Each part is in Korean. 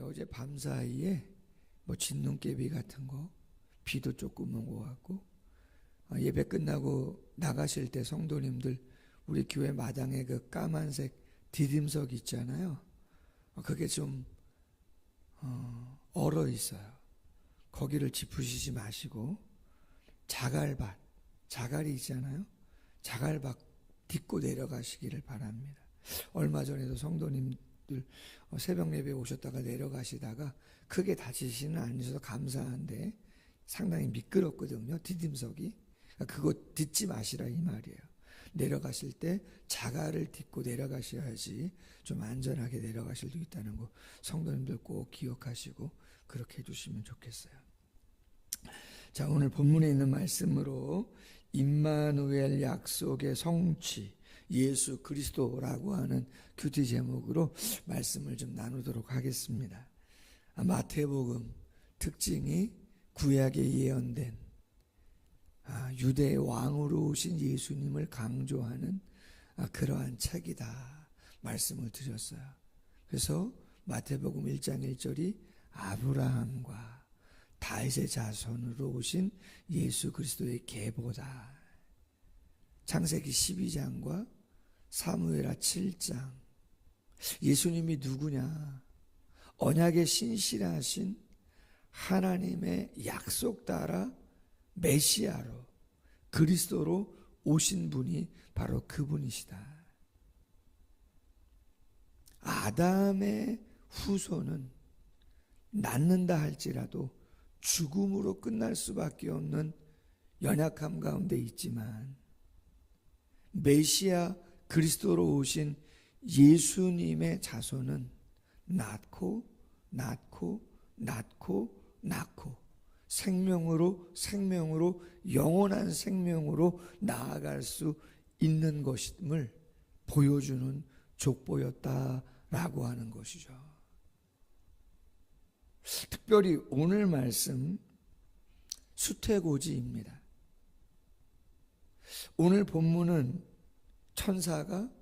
어제 밤 사이에 뭐 진눈깨비 같은 거, 비도 조금 온 것 같고, 예배 끝나고 나가실 때 성도님들 우리 교회 마당에 그 까만색 디딤석 있잖아요. 그게 좀 얼어 있어요. 거기를 짚으시지 마시고 자갈이 있잖아요. 자갈밭 딛고 내려가시기를 바랍니다. 얼마 전에도 성도님들 새벽 예배 오셨다가 내려가시다가 크게 다치지는 않으셔서 감사한데 상당히 미끄럽거든요. 디딤석이. 그거 딛지 마시라 이 말이에요. 내려가실 때 자갈을 딛고 내려가셔야지 좀 안전하게 내려가실 수 있다는 거 성도님들 꼭 기억하시고 그렇게 해주시면 좋겠어요. 자, 오늘 본문에 있는 말씀으로 임마누엘 약속의 성취, 예수 그리스도라고 하는 큐티 제목으로 말씀을 좀 나누도록 하겠습니다. 마태복음 특징이 구약에 예언된 유대의 왕으로 오신 예수님을 강조하는 그러한 책이다 말씀을 드렸어요. 그래서 마태복음 1장 1절이 아브라함과 다윗의 자손으로 오신 예수 그리스도의 계보다. 창세기 12장과 사무엘하 7장 예수님이 누구냐? 언약의 신실하신 하나님의 약속 따라 메시아로 그리스도로 오신 분이 바로 그분이시다. 아담의 후손은 낳는다 할지라도 죽음으로 끝날 수밖에 없는 연약함 가운데 있지만 메시아 그리스도로 오신 예수님의 자손은 낳고 생명으로 영원한 생명으로 나아갈 수 있는 것임을 보여주는 족보였다라고 하는 것이죠. 특별히 오늘 말씀 수태고지입니다. 오늘 본문은 천사가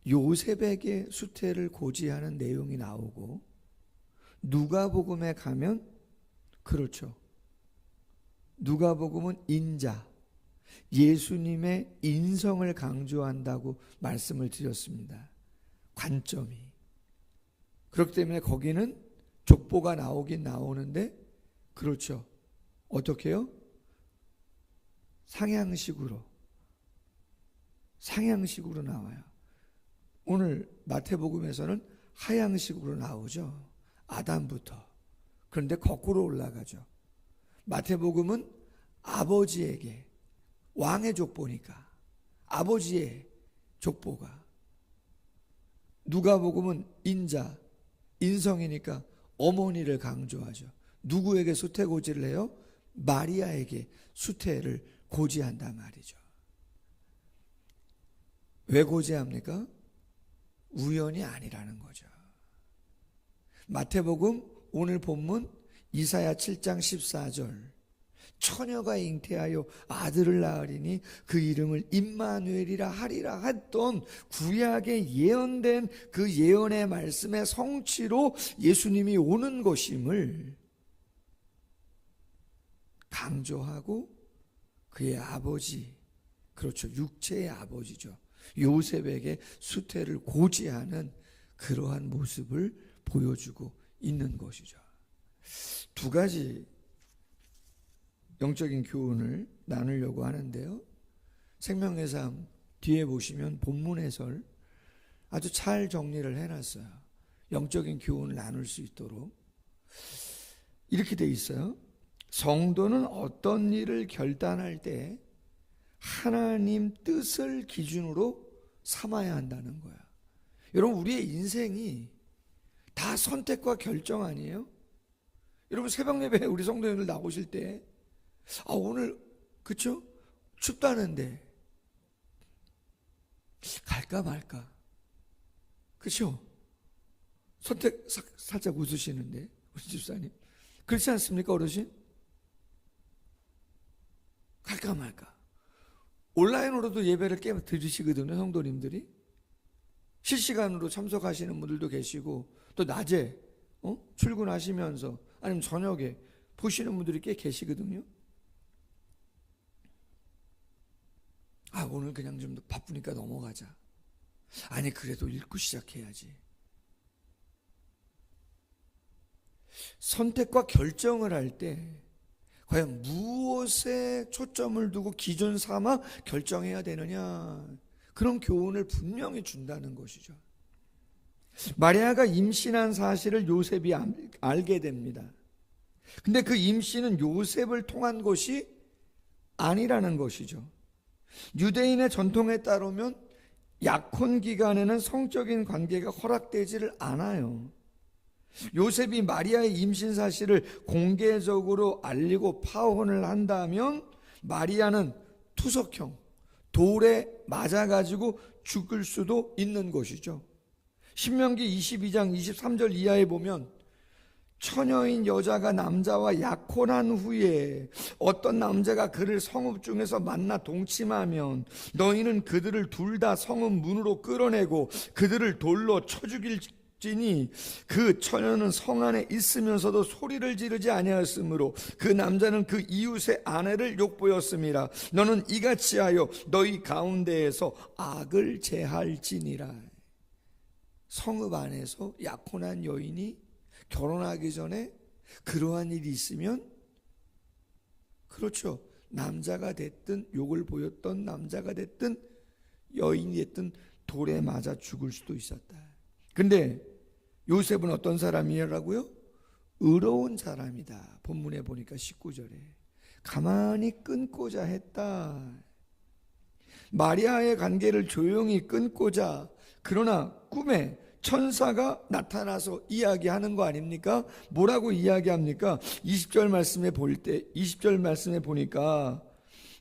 요셉에게 수태를 고지하는 내용이 나오고 누가복음에 가면 그렇죠. 누가복음은 인자, 예수님의 인성을 강조한다고 말씀을 드렸습니다. 관점이. 그렇기 때문에 거기는 족보가 나오긴 나오는데 그렇죠. 어떻게 해요? 상향식으로 나와요. 오늘 마태복음에서는 하향식으로 나오죠. 아담부터. 그런데 거꾸로 올라가죠. 마태복음은 아버지에게 왕의 족보니까 아버지의 족보가, 누가복음은 인성이니까 어머니를 강조하죠. 누구에게 수태고지를 해요? 마리아에게 수태를 고지한단 말이죠. 왜 고지합니까? 우연이 아니라는 거죠. 마태복음 오늘 본문 이사야 7장 14절 처녀가 잉태하여 아들을 낳으리니 그 이름을 임마누엘이라 하리라 했던 구약에 예언된 그 예언의 말씀의 성취로 예수님이 오는 것임을 강조하고 그의 아버지, 그렇죠, 육체의 아버지죠, 요셉에게 수태를 고지하는 그러한 모습을 보여주고 있는 것이죠. 두 가지 영적인 교훈을 나누려고 하는데요. 생명의 삶 뒤에 보시면 본문 해설 아주 잘 정리를 해놨어요. 영적인 교훈을 나눌 수 있도록 이렇게 돼 있어요. 성도는 어떤 일을 결단할 때 하나님 뜻을 기준으로 삼아야 한다는 거야. 여러분, 우리의 인생이 다 선택과 결정 아니에요? 여러분, 새벽 예배 우리 성도님들 나오실 때 오늘 그쵸? 춥다는데 갈까 말까, 그쵸? 선택 살짝 웃으시는데 우리 집사님 그렇지 않습니까? 어르신 갈까 말까. 온라인으로도 예배를 들으시거든요, 성도님들이. 실시간으로 참석하시는 분들도 계시고, 또 낮에 출근하시면서 아니면 저녁에 보시는 분들이 꽤 계시거든요. 오늘 그냥 좀 바쁘니까 넘어가자. 아니, 그래도 읽고 시작해야지. 선택과 결정을 할 때 과연 무엇에 초점을 두고 기준 삼아 결정해야 되느냐, 그런 교훈을 분명히 준다는 것이죠. 마리아가 임신한 사실을 요셉이 알게 됩니다. 근데 그 임신은 요셉을 통한 것이 아니라는 것이죠. 유대인의 전통에 따르면 약혼 기간에는 성적인 관계가 허락되지를 않아요. 요셉이 마리아의 임신 사실을 공개적으로 알리고 파혼을 한다면 마리아는 투석형, 돌에 맞아가지고 죽을 수도 있는 것이죠. 신명기 22장 23절 이하에 보면 처녀인 여자가 남자와 약혼한 후에 어떤 남자가 그를 성읍 중에서 만나 동침하면 너희는 그들을 둘 다 성읍 문으로 끌어내고 그들을 돌로 쳐 죽일지니 그 처녀는 성 안에 있으면서도 소리를 지르지 아니하였으므로 그 남자는 그 이웃의 아내를 욕보였음이라. 너는 이같이 하여 너희 가운데에서 악을 제할지니라. 성읍 안에서 약혼한 여인이 결혼하기 전에 그러한 일이 있으면, 그렇죠, 남자가 됐든 욕을 보였던 남자가 됐든 여인이 됐든 돌에 맞아 죽을 수도 있었다. 근데 요셉은 어떤 사람이라고요? 의로운 사람이다. 본문에 보니까 19절에 가만히 끊고자 했다. 마리아의 관계를 조용히 끊고자. 그러나 꿈에 천사가 나타나서 이야기하는 거 아닙니까? 뭐라고 이야기합니까? 20절 말씀에 보니까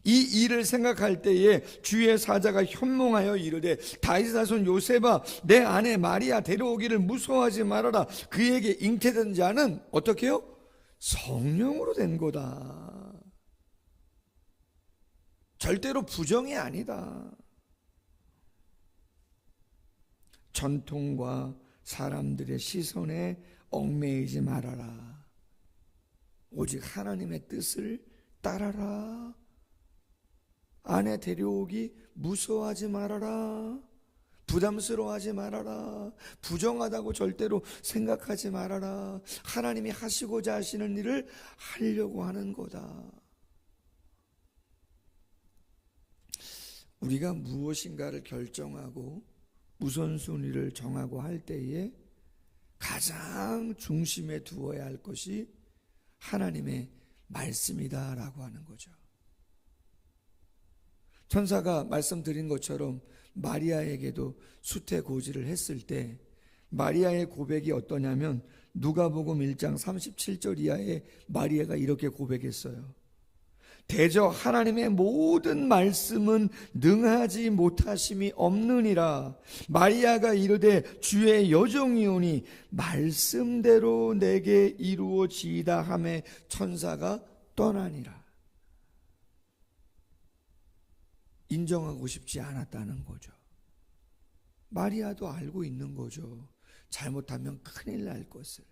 이 일을 생각할 때에 주의 사자가 현몽하여 이르되 다윗의 자손 요셉아, 내 아내 마리아 데려오기를 무서워하지 말아라. 그에게 잉태된 자는 어떻게 해요? 성령으로 된 거다. 절대로 부정이 아니다. 전통과 사람들의 시선에 얽매이지 말아라. 오직 하나님의 뜻을 따라라. 아내 데려오기 무서워하지 말아라. 부담스러워하지 말아라. 부정하다고 절대로 생각하지 말아라. 하나님이 하시고자 하시는 일을 하려고 하는 거다. 우리가 무엇인가를 결정하고 우선순위를 정하고 할 때에 가장 중심에 두어야 할 것이 하나님의 말씀이다라고 하는 거죠. 천사가 말씀드린 것처럼 마리아에게도 수태고지를 했을 때 마리아의 고백이 어떠냐면 누가복음 1장 37절 이하에 마리아가 이렇게 고백했어요. 대저 하나님의 모든 말씀은 능하지 못하심이 없느니라. 마리아가 이르되 주의 여종이오니 말씀대로 내게 이루어지이다 하매 천사가 떠나니라. 인정하고 싶지 않았다는 거죠. 마리아도 알고 있는 거죠. 잘못하면 큰일 날 것을.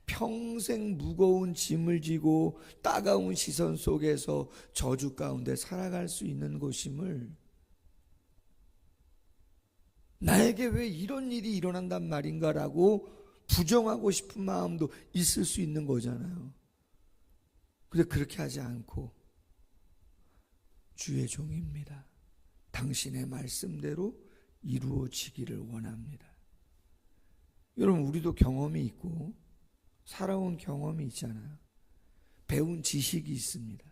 평생 무거운 짐을 지고 따가운 시선 속에서 저주 가운데 살아갈 수 있는 것임을, 나에게 왜 이런 일이 일어난단 말인가라고 부정하고 싶은 마음도 있을 수 있는 거잖아요. 근데 그렇게 하지 않고 주의 종입니다. 당신의 말씀대로 이루어지기를 원합니다. 여러분, 우리도 경험이 있고 살아온 경험이 있잖아요. 배운 지식이 있습니다.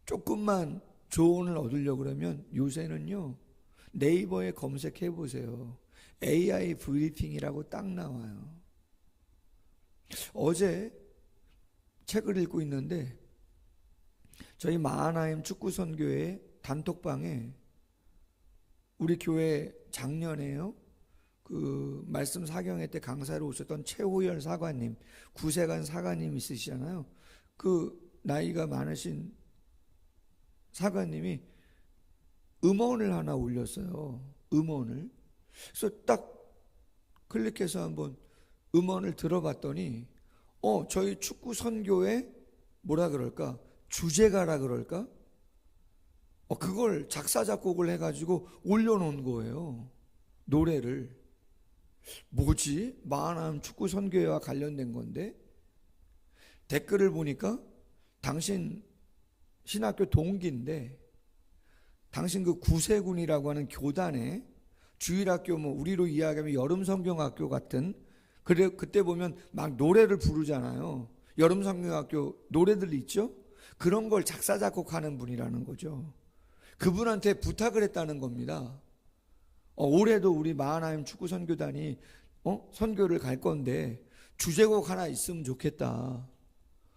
조금만 조언을 얻으려고 그러면 요새는요, 네이버에 검색해 보세요. AI 브리핑이라고 딱 나와요. 어제 책을 읽고 있는데 저희 마하나임 축구선교회 단톡방에 우리 교회 작년에요, 그 말씀 사경회 때 강사로 오셨던 최호열 사관님, 구세관 사관님 있으시잖아요. 그 나이가 많으신 사관님이 음원을 하나 올렸어요. 음원을. 그래서 딱 클릭해서 한번 음원을 들어봤더니 저희 축구 선교의 뭐라 그럴까? 주제가라 그럴까? 그걸 작사 작곡을 해가지고 올려놓은 거예요. 노래를. 뭐지? 마하나임 축구 선교회와 관련된 건데 댓글을 보니까 당신 신학교 동기인데 당신 그 구세군이라고 하는 교단에 주일학교 뭐 우리로 이야기하면 여름성경학교 같은 그때 보면 막 노래를 부르잖아요. 여름성경학교 노래들 있죠? 그런 걸 작사 작곡하는 분이라는 거죠. 그분한테 부탁을 했다는 겁니다. 올해도 우리 마하나임 축구 선교단이 선교를 갈 건데 주제곡 하나 있으면 좋겠다.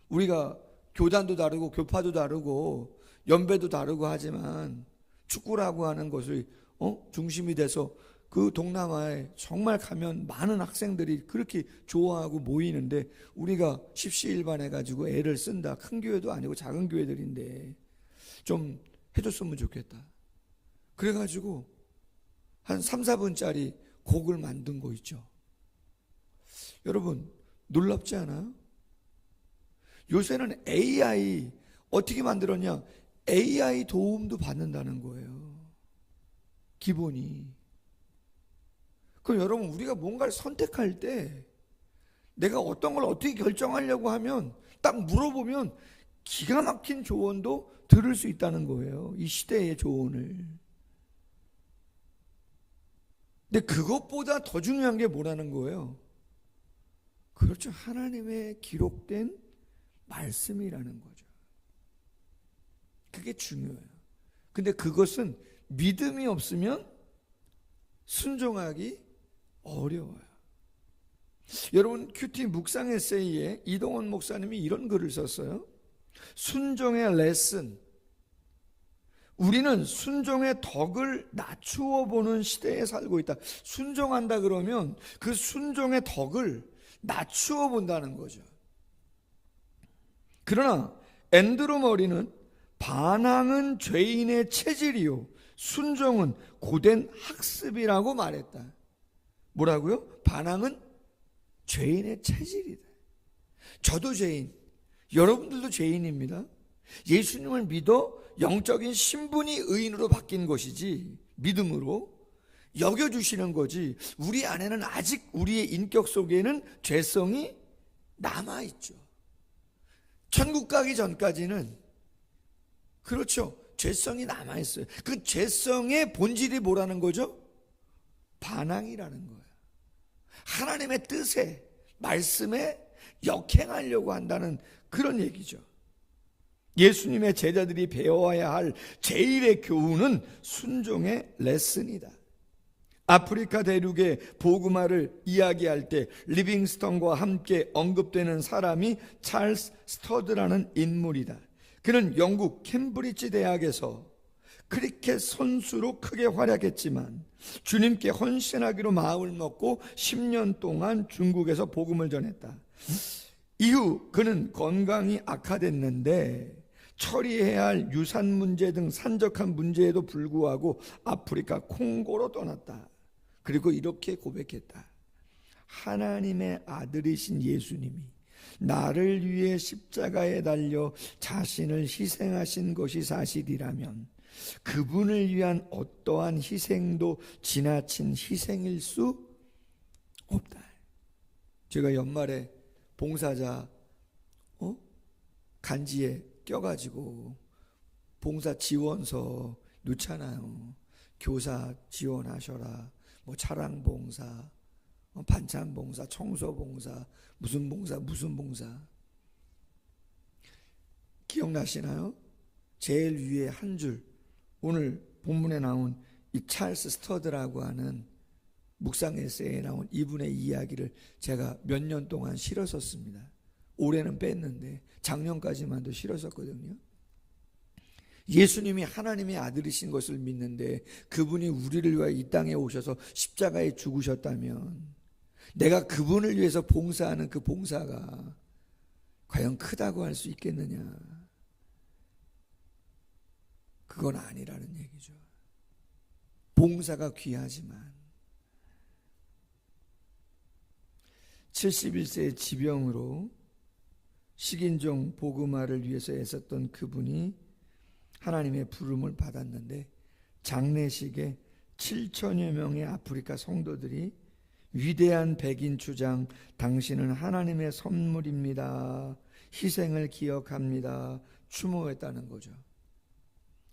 우리가 교단도 다르고 교파도 다르고 연배도 다르고 하지만 축구라고 하는 것을 중심이 돼서 그 동남아에 정말 가면 많은 학생들이 그렇게 좋아하고 모이는데 우리가 십시일반해가지고 애를 쓴다. 큰 교회도 아니고 작은 교회들인데 좀 해줬으면 좋겠다. 그래가지고 한 3, 4분짜리 곡을 만든 거 있죠. 여러분 놀랍지 않아요? 요새는 AI 어떻게 만들었냐? AI 도움도 받는다는 거예요. 기본이. 그럼 여러분 우리가 뭔가를 선택할 때 내가 어떤 걸 어떻게 결정하려고 하면 딱 물어보면 기가 막힌 조언도 들을 수 있다는 거예요. 이 시대의 조언을. 근데 그것보다 더 중요한 게 뭐라는 거예요? 그렇죠. 하나님의 기록된 말씀이라는 거죠. 그게 중요해요. 근데 그것은 믿음이 없으면 순종하기 어려워요. 여러분 큐티 묵상 에세이에 이동원 목사님이 이런 글을 썼어요. 순종의 레슨. 우리는 순종의 덕을 낮추어 보는 시대에 살고 있다. 순종한다 그러면 그 순종의 덕을 낮추어 본다는 거죠. 그러나 앤드루 머리는 반항은 죄인의 체질이요 순종은 고된 학습이라고 말했다. 뭐라고요? 반항은 죄인의 체질이다. 저도 죄인, 여러분들도 죄인입니다. 예수님을 믿어 영적인 신분이 의인으로 바뀐 것이지 믿음으로 여겨주시는 거지 우리 안에는 아직 우리의 인격 속에는 죄성이 남아있죠. 천국 가기 전까지는 그렇죠. 죄성이 남아있어요. 그 죄성의 본질이 뭐라는 거죠? 반항이라는 거예요. 하나님의 뜻에 말씀에 역행하려고 한다는 그런 얘기죠. 예수님의 제자들이 배워야 할 제일의 교훈은 순종의 레슨이다. 아프리카 대륙의 복음화를 이야기할 때 리빙스턴과 함께 언급되는 사람이 찰스 스터드라는 인물이다. 그는 영국 캠브리지 대학에서 크리켓 선수로 크게 활약했지만 주님께 헌신하기로 마음을 먹고 10년 동안 중국에서 복음을 전했다. 이후 그는 건강이 악화됐는데 처리해야 할 유산 문제 등 산적한 문제에도 불구하고 아프리카 콩고로 떠났다. 그리고 이렇게 고백했다. 하나님의 아들이신 예수님이 나를 위해 십자가에 달려 자신을 희생하신 것이 사실이라면 그분을 위한 어떠한 희생도 지나친 희생일 수 없다. 제가 연말에 봉사자 간지에 껴가지고 봉사 지원서 넣잖아요. 교사 지원하셔라. 뭐 차량 봉사, 반찬 봉사, 청소 봉사, 무슨 봉사, 무슨 봉사. 기억나시나요? 제일 위에 한 줄, 오늘 본문에 나온 이 찰스 스터드라고 하는 묵상 에세이에 나온 이분의 이야기를 제가 몇 년 동안 실었었습니다. 올해는 뺐는데 작년까지만도 실었었거든요. 예수님이 하나님의 아들이신 것을 믿는데 그분이 우리를 위하여 이 땅에 오셔서 십자가에 죽으셨다면 내가 그분을 위해서 봉사하는 그 봉사가 과연 크다고 할 수 있겠느냐? 그건 아니라는 얘기죠. 봉사가 귀하지만 71세의 지병으로 식인종 복음화를 위해서 애썼던 그분이 하나님의 부름을 받았는데 장례식에 7천여 명의 아프리카 성도들이 위대한 백인 주장, 당신은 하나님의 선물입니다, 희생을 기억합니다, 추모했다는 거죠.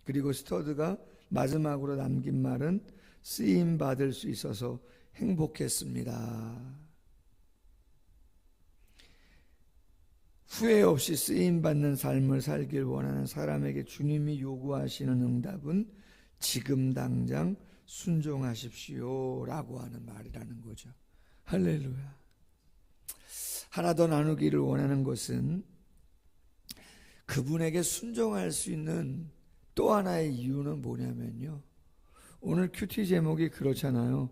그리고 스터드가 마지막으로 남긴 말은 쓰임 받을 수 있어서 행복했습니다. 후회 없이 쓰임 받는 삶을 살길 원하는 사람에게 주님이 요구하시는 응답은 지금 당장 순종하십시오 라고 하는 말이라는 거죠. 할렐루야. 하나 더 나누기를 원하는 것은 그분에게 순종할 수 있는 또 하나의 이유는 뭐냐면요, 오늘 큐티 제목이 그렇잖아요.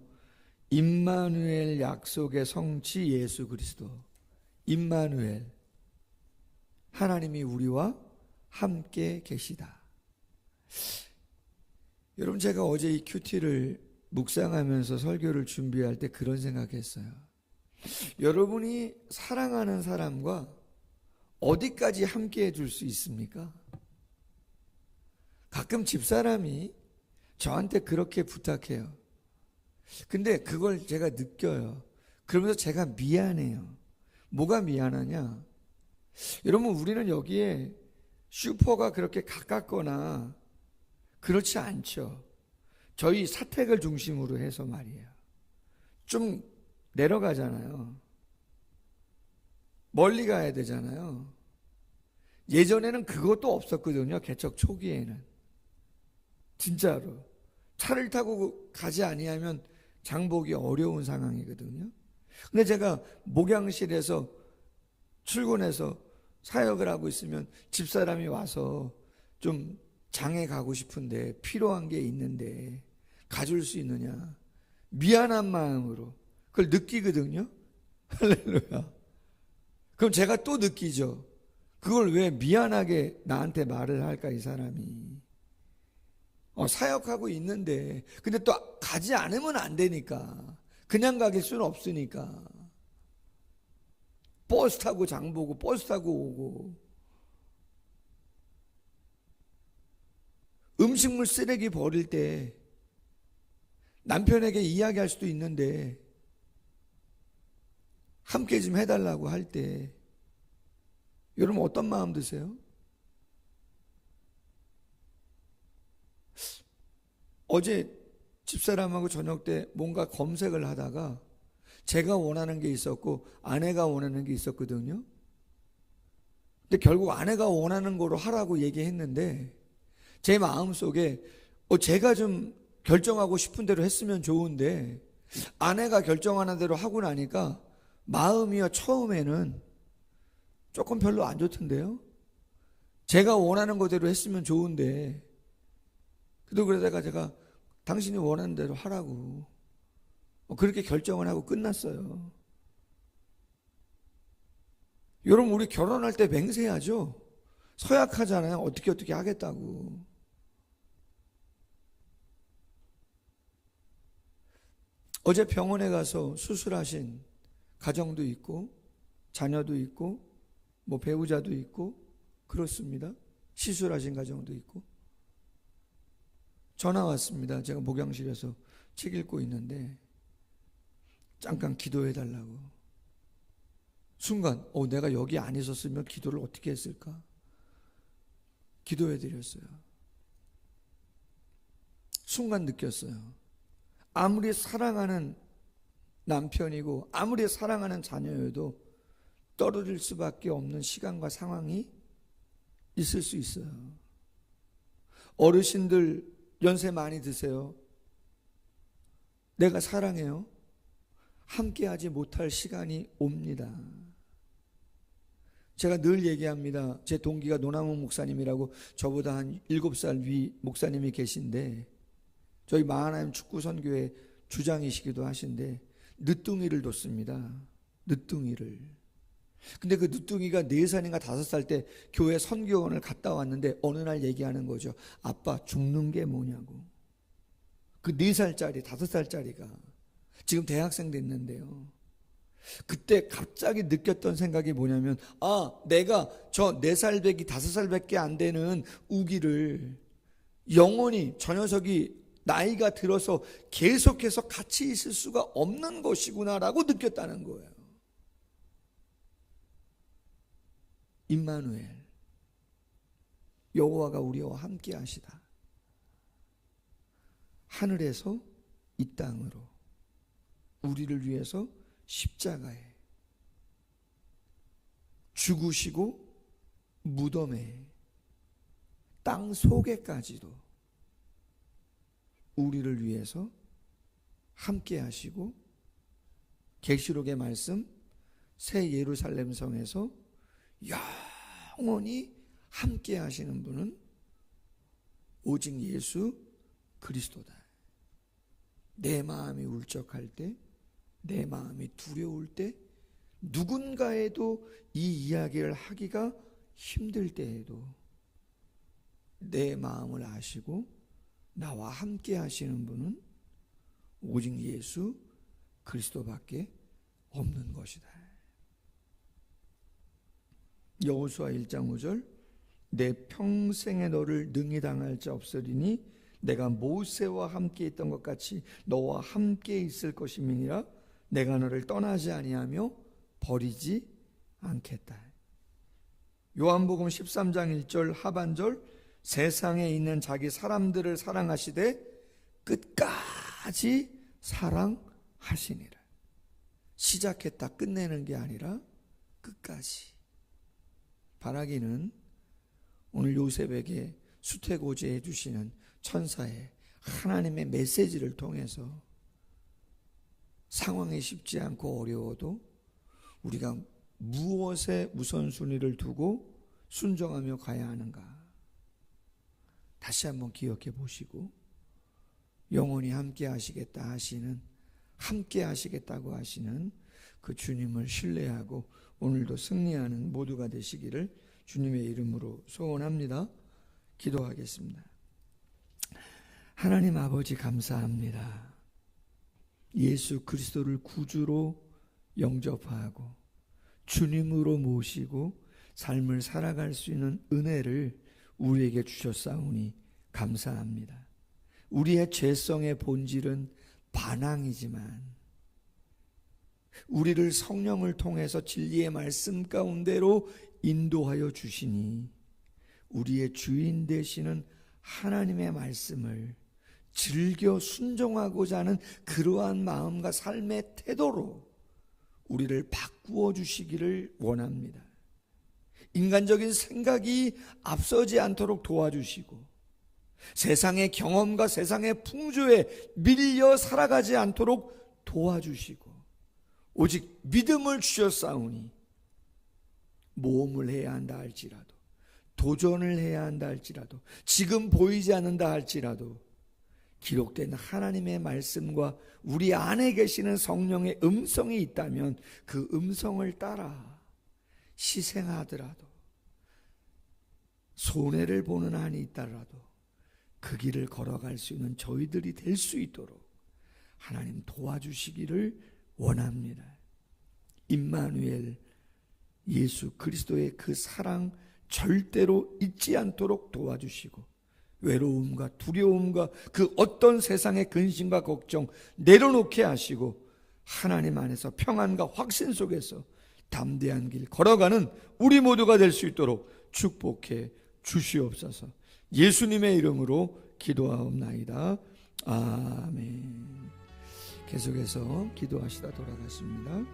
임마누엘 약속의 성취 예수 그리스도. 임마누엘, 하나님이 우리와 함께 계시다. 여러분, 제가 어제 이 큐티를 묵상하면서 설교를 준비할 때 그런 생각했어요. 여러분이 사랑하는 사람과 어디까지 함께 해줄 수 있습니까? 가끔 집사람이 저한테 그렇게 부탁해요. 근데 그걸 제가 느껴요. 그러면서 제가 미안해요. 뭐가 미안하냐? 여러분, 우리는 여기에 슈퍼가 그렇게 가깝거나 그렇지 않죠. 저희 사택을 중심으로 해서 말이에요. 좀 내려가잖아요. 멀리 가야 되잖아요. 예전에는 그것도 없었거든요. 개척 초기에는. 진짜로. 차를 타고 가지 아니하면 장보기 어려운 상황이거든요. 근데 제가 목양실에서 출근해서 사역을 하고 있으면 집사람이 와서 좀 장에 가고 싶은데 필요한 게 있는데 가줄 수 있느냐, 미안한 마음으로 그걸 느끼거든요. 할렐루야. 그럼 제가 또 느끼죠. 그걸 왜 미안하게 나한테 말을 할까 이 사람이. 사역하고 있는데 근데 또 가지 않으면 안 되니까, 그냥 가길 수는 없으니까 버스 타고 장 보고 버스 타고 오고, 음식물 쓰레기 버릴 때 남편에게 이야기할 수도 있는데 함께 좀 해달라고 할 때 여러분 어떤 마음 드세요? 어제 집사람하고 저녁 때 뭔가 검색을 하다가 제가 원하는 게 있었고 아내가 원하는 게 있었거든요. 근데 결국 아내가 원하는 거로 하라고 얘기했는데 제 마음속에 제가 좀 결정하고 싶은 대로 했으면 좋은데 아내가 결정하는 대로 하고 나니까 마음이요, 처음에는 조금 별로 안 좋던데요. 제가 원하는 거대로 했으면 좋은데, 그래도 그러다가 제가 당신이 원하는 대로 하라고 그렇게 결정을 하고 끝났어요. 여러분, 우리 결혼할 때 맹세하죠. 서약하잖아요. 어떻게 하겠다고. 어제 병원에 가서 수술하신 가정도 있고 자녀도 있고 뭐 배우자도 있고 그렇습니다. 시술하신 가정도 있고. 전화 왔습니다. 제가 목양실에서 책 읽고 있는데 잠깐 기도해 달라고. 순간 내가 여기 안 있었으면 기도를 어떻게 했을까? 기도해 드렸어요. 순간 느꼈어요. 아무리 사랑하는 남편이고 아무리 사랑하는 자녀여도 떨어질 수밖에 없는 시간과 상황이 있을 수 있어요. 어르신들 연세 많이 드세요. 내가 사랑해요. 함께하지 못할 시간이 옵니다. 제가 늘 얘기합니다. 제 동기가 노남훈 목사님이라고 저보다 한 7살 위 목사님이 계신데 저희 마하나임 축구선교회 주장이시기도 하신데 늦둥이를 뒀습니다. 늦둥이를. 근데 그 늦둥이가 4살인가 5살 때 교회 선교원을 갔다 왔는데 어느 날 얘기하는 거죠. 아빠, 죽는 게 뭐냐고. 그 4살짜리 5살짜리가 지금 대학생 됐는데요. 그때 갑자기 느꼈던 생각이 뭐냐면, 내가 저 4살배기 5살밖에 안 되는 우기를 영원히 저 녀석이 나이가 들어서 계속해서 같이 있을 수가 없는 것이구나라고 느꼈다는 거예요. 임마누엘, 여호와가 우리와 함께 하시다. 하늘에서 이 땅으로 우리를 위해서 십자가에 죽으시고 무덤에 땅 속에까지도 우리를 위해서 함께 하시고, 계시록의 말씀 새 예루살렘 성에서 영원히 함께 하시는 분은 오직 예수 그리스도다. 내 마음이 울적할 때, 내 마음이 두려울 때, 누군가에도 이 이야기를 하기가 힘들 때에도 내 마음을 아시고 나와 함께 하시는 분은 오직 예수 그리스도밖에 없는 것이다. 여호수아 1장 5절, 내 평생에 너를 능히 당할 자 없으리니 내가 모세와 함께 있던 것 같이 너와 함께 있을 것임이니라. 내가 너를 떠나지 아니하며 버리지 않겠다. 요한복음 13장 1절 하반절, 세상에 있는 자기 사람들을 사랑하시되 끝까지 사랑하시니라. 시작했다 끝내는 게 아니라 끝까지. 바라기는 오늘 요셉에게 수태고지해 주시는 천사의 하나님의 메시지를 통해서 상황이 쉽지 않고 어려워도 우리가 무엇에 우선순위를 두고 순종하며 가야 하는가 다시 한번 기억해 보시고, 영원히 함께 하시겠다 하시는, 함께 하시겠다고 하시는 그 주님을 신뢰하고 오늘도 승리하는 모두가 되시기를 주님의 이름으로 소원합니다. 기도하겠습니다. 하나님 아버지, 감사합니다. 예수 그리스도를 구주로 영접하고 주님으로 모시고 삶을 살아갈 수 있는 은혜를 우리에게 주셨사오니 감사합니다. 우리의 죄성의 본질은 반항이지만 우리를 성령을 통해서 진리의 말씀 가운데로 인도하여 주시니 우리의 주인 되시는 하나님의 말씀을 즐겨 순종하고자 하는 그러한 마음과 삶의 태도로 우리를 바꾸어 주시기를 원합니다. 인간적인 생각이 앞서지 않도록 도와주시고 세상의 경험과 세상의 풍조에 밀려 살아가지 않도록 도와주시고 오직 믿음을 주셨사오니 모험을 해야 한다 할지라도, 도전을 해야 한다 할지라도, 지금 보이지 않는다 할지라도 기록된 하나님의 말씀과 우리 안에 계시는 성령의 음성이 있다면 그 음성을 따라 희생하더라도, 손해를 보는 한이 있더라도 그 길을 걸어갈 수 있는 저희들이 될 수 있도록 하나님 도와주시기를 원합니다. 임마누엘, 예수 그리스도의 그 사랑 절대로 잊지 않도록 도와주시고 외로움과 두려움과 그 어떤 세상의 근심과 걱정 내려놓게 하시고 하나님 안에서 평안과 확신 속에서 담대한 길 걸어가는 우리 모두가 될 수 있도록 축복해 주시옵소서. 예수님의 이름으로 기도하옵나이다. 아멘. 계속해서 기도하시다 돌아가십니다.